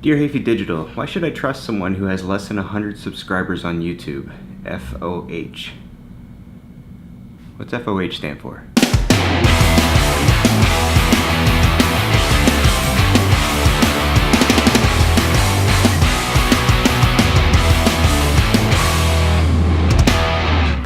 Dear Hafey Digital, why should I trust someone who has less than 100 subscribers on YouTube? FOH. What's FOH stand for?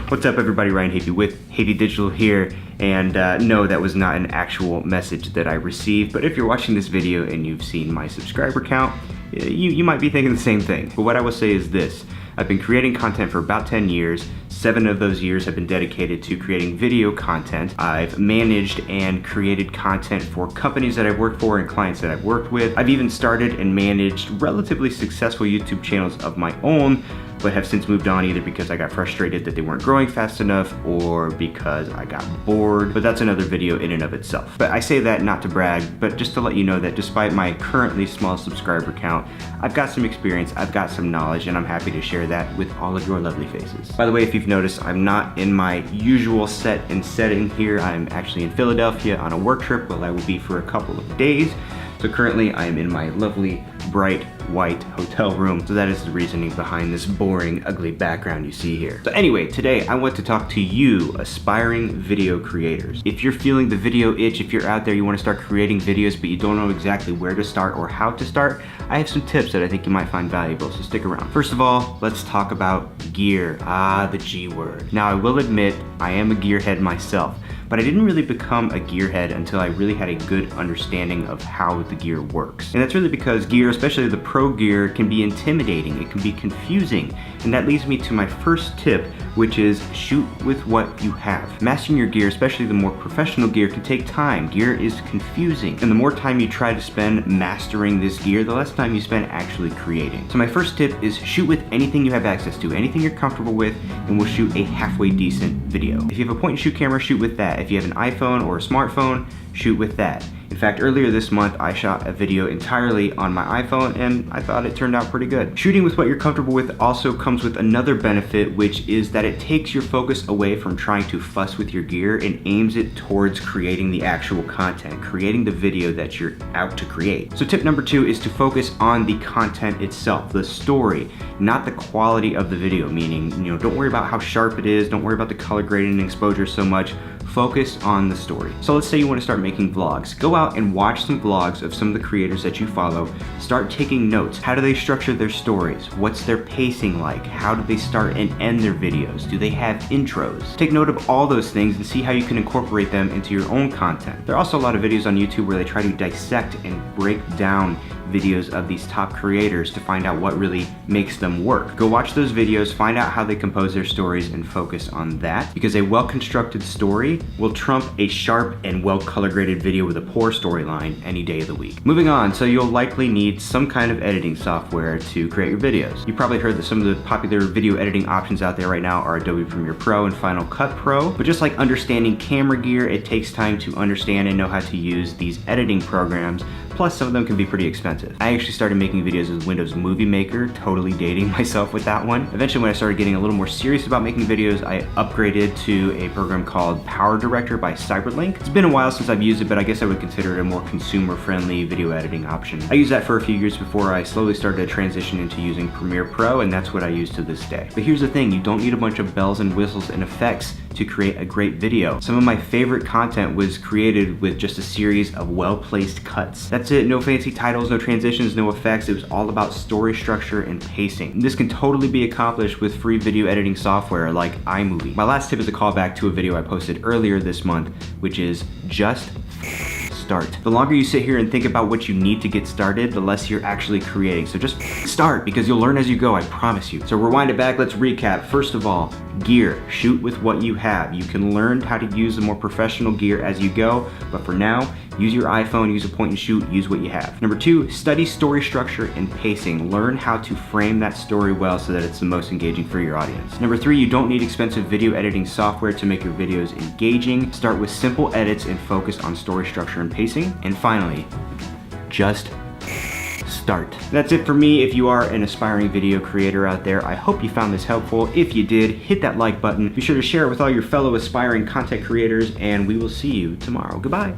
What's up everybody, Ryan Hafey with Hafey Digital here, and no, that was not an actual message that I received, but if you're watching this video and you've seen my subscriber count, you might be thinking the same thing. But what I will say is this: I've been creating content for about 10 years. 7 of those years have been dedicated to creating video content. I've managed and created content for companies that I've worked for and clients that I've worked with. I've even started and managed relatively successful YouTube channels of my own, but have since moved on, either because I got frustrated that they weren't growing fast enough or because I got bored, but that's another video in and of itself. But I say that not to brag, but just to let you know that despite my currently small subscriber count, I've got some experience, I've got some knowledge, and I'm happy to share that with all of your lovely faces. By the way, if you've noticed, I'm not in my usual set and setting here. I'm actually in Philadelphia on a work trip where I will be for a couple of days. So currently I am in my lovely bright white hotel room. So that is the reasoning behind this boring, ugly background you see here. So anyway, today I want to talk to you aspiring video creators. If you're feeling the video itch, if you're out there, you want to start creating videos but you don't know exactly where to start or how to start, I have some tips that I think you might find valuable, so stick around. First of all, let's talk about gear. The G word. Now I will admit, I am a gearhead myself, but I didn't really become a gearhead until I really had a good understanding of how the gear works. And that's really because gear, especially the pro gear, can be intimidating, it can be confusing. And that leads me to my first tip, which is shoot with what you have. Mastering your gear, especially the more professional gear, can take time. Gear is confusing. And the more time you try to spend mastering this gear, the less time you spend actually creating. So my first tip is shoot with anything you have access to, anything you're comfortable with, and we'll shoot a halfway decent video. If you have a point and shoot camera, shoot with that. If you have an iPhone or a smartphone, shoot with that. In fact, earlier this month, I shot a video entirely on my iPhone and I thought it turned out pretty good. Shooting with what you're comfortable with also comes with another benefit, which is that it takes your focus away from trying to fuss with your gear and aims it towards creating the actual content, creating the video that you're out to create. So tip number 2 is to focus on the content itself, the story, not the quality of the video, meaning, don't worry about how sharp it is, don't worry about the color grading and exposure so much. Focus on the story. So let's say you want to start making vlogs. Go out and watch some vlogs of some of the creators that you follow. Start taking notes. How do they structure their stories? What's their pacing like? How do they start and end their videos? Do they have intros? Take note of all those things and see how you can incorporate them into your own content. There are also a lot of videos on YouTube where they try to dissect and break down videos of these top creators to find out what really makes them work. Go watch those videos, find out how they compose their stories, and focus on that, because a well-constructed story will trump a sharp and well color graded video with a poor storyline any day of the week. Moving on, so you'll likely need some kind of editing software to create your videos. You probably heard that some of the popular video editing options out there right now are Adobe Premiere Pro and Final Cut Pro, but just like understanding camera gear, it takes time to understand and know how to use these editing programs. Plus, some of them can be pretty expensive. I actually started making videos with Windows Movie Maker, totally dating myself with that one. Eventually, when I started getting a little more serious about making videos, I upgraded to a program called Power Director by Cyberlink. It's been a while since I've used it, but I guess I would consider it a more consumer-friendly video editing option. I used that for a few years before I slowly started to transition into using Premiere Pro, and that's what I use to this day. But here's the thing, you don't need a bunch of bells and whistles and effects to create a great video. Some of my favorite content was created with just a series of well-placed cuts. That's it, no fancy titles, no transitions, no effects. It was all about story structure and pacing. This can totally be accomplished with free video editing software like iMovie. My last tip is a callback to a video I posted earlier this month, which is just start. The longer you sit here and think about what you need to get started, the less you're actually creating. So just start, because you'll learn as you go, I promise you. So rewind it back, let's recap. First of all, gear. Shoot with what you have. You can learn how to use the more professional gear as you go, but for now, use your iPhone, use a point and shoot, use what you have. Number 2, study story structure and pacing. Learn how to frame that story well so that it's the most engaging for your audience. Number 3, you don't need expensive video editing software to make your videos engaging. Start with simple edits and focus on story structure and pacing. And finally, just start. That's it for me. If you are an aspiring video creator out there, I hope you found this helpful. If you did, hit that like button. Be sure to share it with all your fellow aspiring content creators, and we will see you tomorrow. Goodbye.